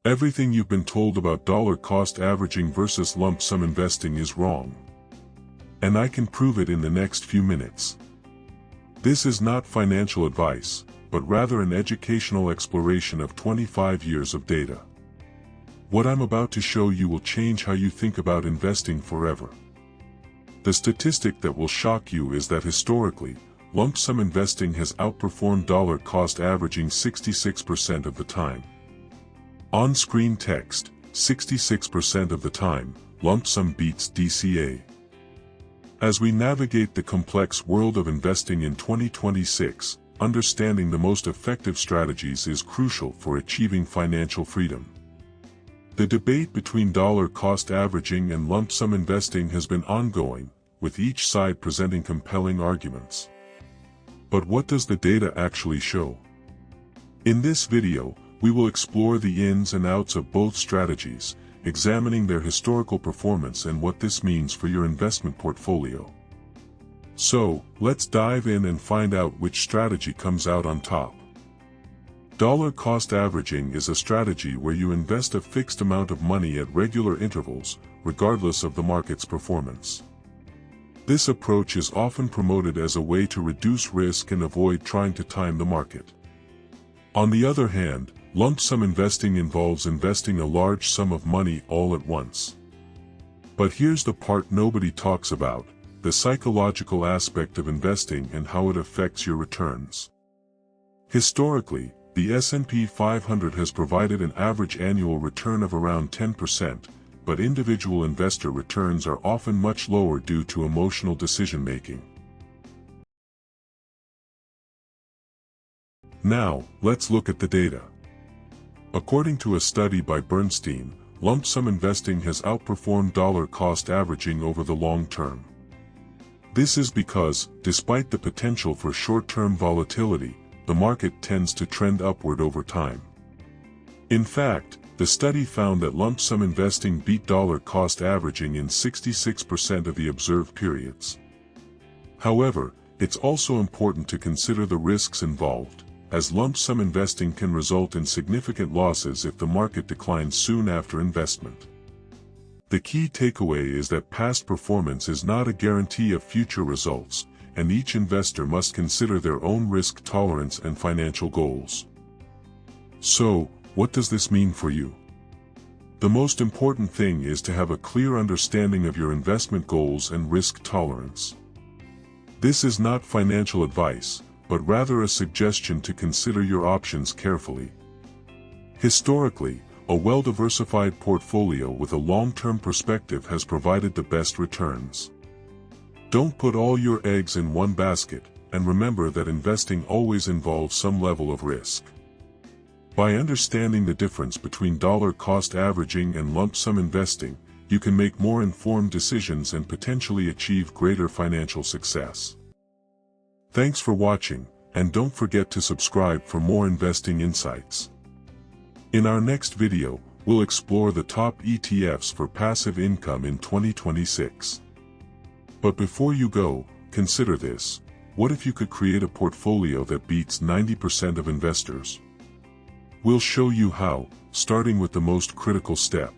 Everything you've been told about dollar cost averaging versus lump sum investing is wrong. And I can prove it in the next few minutes. This is not financial advice, but rather an educational exploration of 25 years of data. What I'm about to show you will change how you think about investing forever. The statistic that will shock you is that historically, lump sum investing has outperformed dollar cost averaging 66% of the time. On-screen text, 66% of the time, lump sum beats DCA. As we navigate the complex world of investing in 2026, understanding the most effective strategies is crucial for achieving financial freedom. The debate between dollar cost averaging and lump sum investing has been ongoing, with each side presenting compelling arguments. But what does the data actually show? In this video, we will explore the ins and outs of both strategies, examining their historical performance and what this means for your investment portfolio. So, let's dive in and find out which strategy comes out on top. Dollar cost averaging is a strategy where you invest a fixed amount of money at regular intervals, regardless of the market's performance. This approach is often promoted as a way to reduce risk and avoid trying to time the market. On the other hand, lump sum investing involves investing a large sum of money all at once. But here's the part nobody talks about: the psychological aspect of investing and how it affects your returns. Historically, the S&P 500 has provided an average annual return of around 10%, but individual investor returns are often much lower due to emotional decision-making. Now, let's look at the data. According to a study by Bernstein, lump sum investing has outperformed dollar cost averaging over the long term. This is because, despite the potential for short-term volatility, the market tends to trend upward over time. In fact, the study found that lump sum investing beat dollar cost averaging in 66% of the observed periods. However, it's also important to consider the risks involved, as lump sum investing can result in significant losses if the market declines soon after investment. The key takeaway is that past performance is not a guarantee of future results, and each investor must consider their own risk tolerance and financial goals. So, what does this mean for you? The most important thing is to have a clear understanding of your investment goals and risk tolerance. This is not financial advice, but rather a suggestion to consider your options carefully. Historically, a well-diversified portfolio with a long-term perspective has provided the best returns. Don't put all your eggs in one basket, and remember that investing always involves some level of risk. By understanding the difference between dollar cost averaging and lump sum investing, you can make more informed decisions and potentially achieve greater financial success. Thanks for watching, and don't forget to subscribe for more investing insights. In our next video, we'll explore the top ETFs for passive income in 2026. But before you go, consider this: what if you could create a portfolio that beats 90% of investors? We'll show you how, starting with the most critical step.